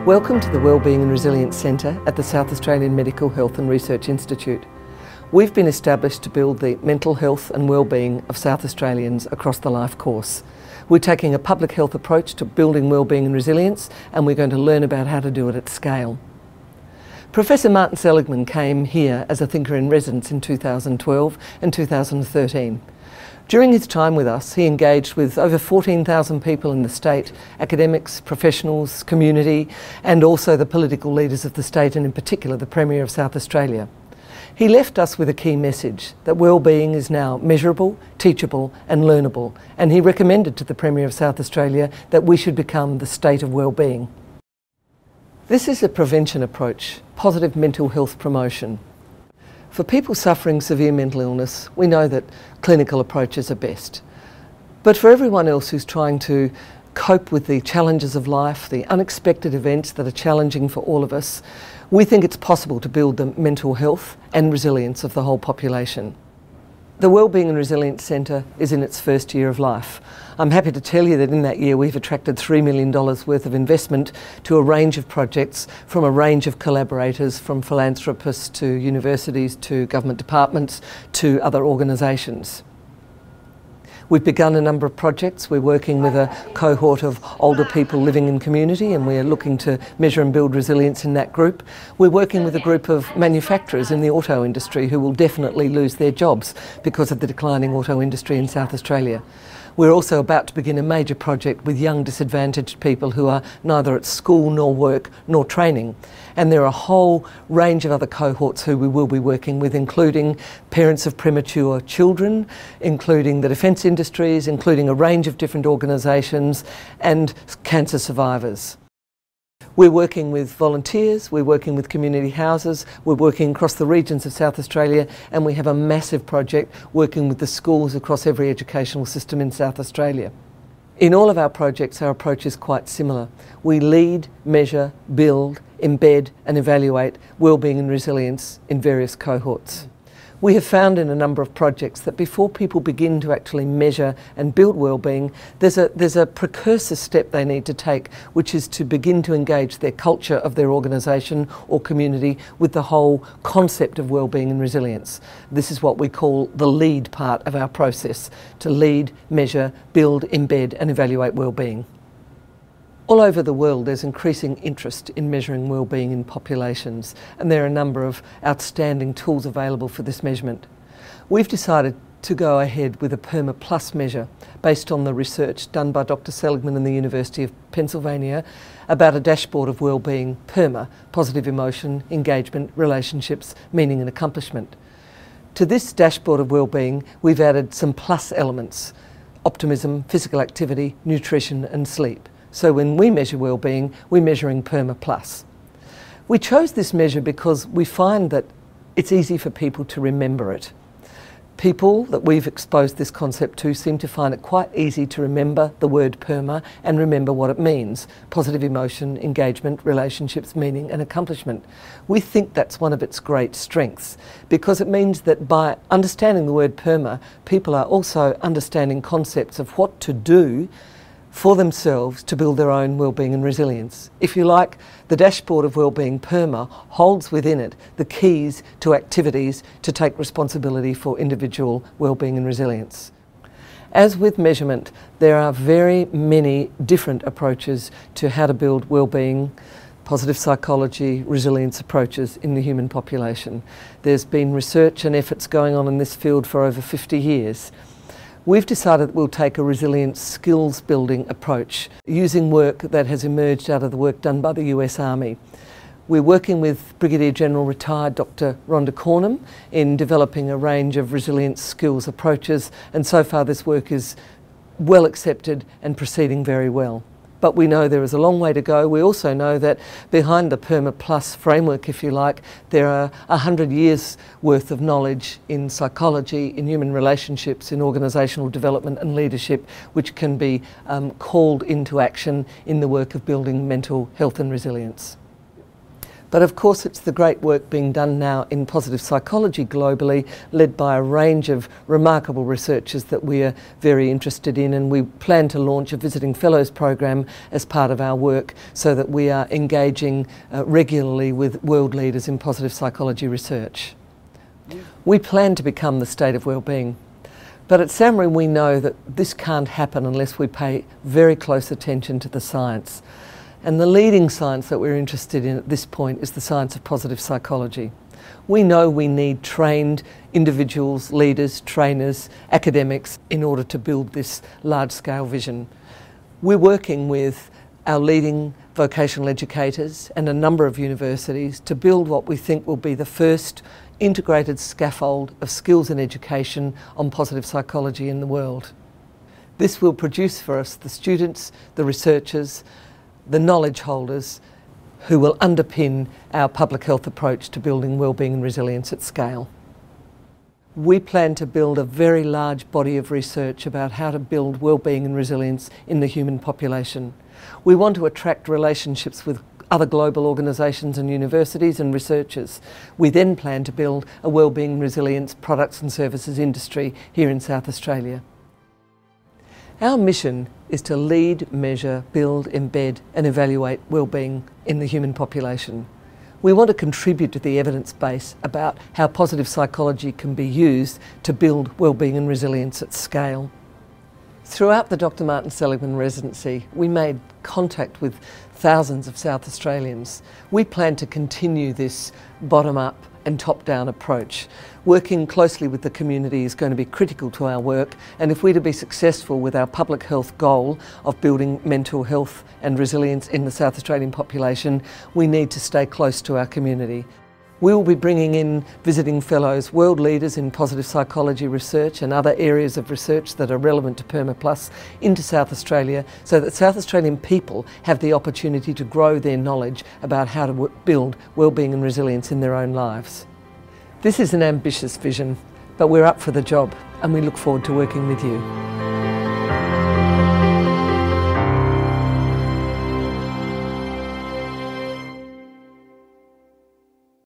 Welcome to the Wellbeing and Resilience Centre at the South Australian Medical Health and Research Institute. We've been established to build the mental health and wellbeing of South Australians across the life course. We're taking a public health approach to building wellbeing and resilience, and we're going to learn about how to do it at scale. Professor Martin Seligman came here as a thinker in residence in 2012 and 2013. During his time with us, he engaged with over 14,000 people in the state, academics, professionals, community, and also the political leaders of the state, and in particular the Premier of South Australia. He left us with a key message, that wellbeing is now measurable, teachable and learnable, and he recommended to the Premier of South Australia that we should become the state of wellbeing. This is a prevention approach, positive mental health promotion. For people suffering severe mental illness, we know that clinical approaches are best. But for everyone else who's trying to cope with the challenges of life, the unexpected events that are challenging for all of us, we think it's possible to build the mental health and resilience of the whole population. The Wellbeing and Resilience Centre is in its first year of life. I'm happy to tell you that in that year we've attracted $3 million worth of investment to a range of projects from a range of collaborators, from philanthropists to universities to government departments to other organisations. We've begun a number of projects. We're working with a cohort of older people living in community, and we're looking to measure and build resilience in that group. We're working with a group of manufacturers in the auto industry who will definitely lose their jobs because of the declining auto industry in South Australia. We're also about to begin a major project with young disadvantaged people who are neither at school nor work nor training. And there are a whole range of other cohorts who we will be working with, including parents of premature children, including the defence industries, including a range of different organisations and cancer survivors. We're working with volunteers, we're working with community houses, we're working across the regions of South Australia, and we have a massive project working with the schools across every educational system in South Australia. In all of our projects, our approach is quite similar. We lead, measure, build, embed and evaluate wellbeing and resilience in various cohorts. We have found in a number of projects that before people begin to actually measure and build wellbeing, there's a precursor step they need to take, which is to begin to engage their culture of their organisation or community with the whole concept of wellbeing and resilience. This is what we call the lead part of our process, to lead, measure, build, embed and evaluate wellbeing. All over the world there's increasing interest in measuring wellbeing in populations, and there are a number of outstanding tools available for this measurement. We've decided to go ahead with a PERMA Plus measure based on the research done by Dr. Seligman and the University of Pennsylvania about a dashboard of wellbeing PERMA, positive emotion, engagement, relationships, meaning and accomplishment. To this dashboard of wellbeing we've added some plus elements: optimism, physical activity, nutrition and sleep. So when we measure wellbeing, we're measuring PERMA Plus. We chose this measure because we find that it's easy for people to remember it. People that we've exposed this concept to seem to find it quite easy to remember the word PERMA and remember what it means: positive emotion, engagement, relationships, meaning and accomplishment. We think that's one of its great strengths, because it means that by understanding the word PERMA, people are also understanding concepts of what to do for themselves to build their own wellbeing and resilience. If you like, the dashboard of wellbeing PERMA holds within it the keys to activities to take responsibility for individual wellbeing and resilience. As with measurement, there are very many different approaches to how to build wellbeing, positive psychology, resilience approaches in the human population. There's been research and efforts going on in this field for over 50 years. We've decided that we'll take a resilience skills building approach using work that has emerged out of the work done by the US Army. We're working with Brigadier General retired Dr. Rhonda Cornum in developing a range of resilience skills approaches, and so far this work is well accepted and proceeding very well. But we know there is a long way to go. We also know that behind the PERMA Plus framework, if you like, there are 100 years worth of knowledge in psychology, in human relationships, in organisational development and leadership, which can be called into action in the work of building mental health and resilience. But of course it's the great work being done now in positive psychology globally, led by a range of remarkable researchers that we are very interested in, and we plan to launch a Visiting Fellows program as part of our work so that we are engaging regularly with world leaders in positive psychology research. We plan to become the State of Wellbeing. But at SAHMRI we know that this can't happen unless we pay very close attention to the science. And the leading science that we're interested in at this point is the science of positive psychology. We know we need trained individuals, leaders, trainers, academics in order to build this large-scale vision. We're working with our leading vocational educators and a number of universities to build what we think will be the first integrated scaffold of skills and education on positive psychology in the world. This will produce for us the students, the researchers, the knowledge holders who will underpin our public health approach to building wellbeing and resilience at scale. We plan to build a very large body of research about how to build wellbeing and resilience in the human population. We want to attract relationships with other global organisations and universities and researchers. We then plan to build a wellbeing and resilience products and services industry here in South Australia. Our mission is to lead, measure, build, embed and evaluate wellbeing in the human population. We want to contribute to the evidence base about how positive psychology can be used to build wellbeing and resilience at scale. Throughout the Dr. Martin Seligman residency, we made contact with thousands of South Australians. We plan to continue this bottom-up and top-down approach. Working closely with the community is going to be critical to our work, and if we're to be successful with our public health goal of building mental health and resilience in the South Australian population, we need to stay close to our community. We will be bringing in visiting fellows, world leaders in positive psychology research and other areas of research that are relevant to PermaPlus into South Australia so that South Australian people have the opportunity to grow their knowledge about how to build wellbeing and resilience in their own lives. This is an ambitious vision, but we're up for the job and we look forward to working with you.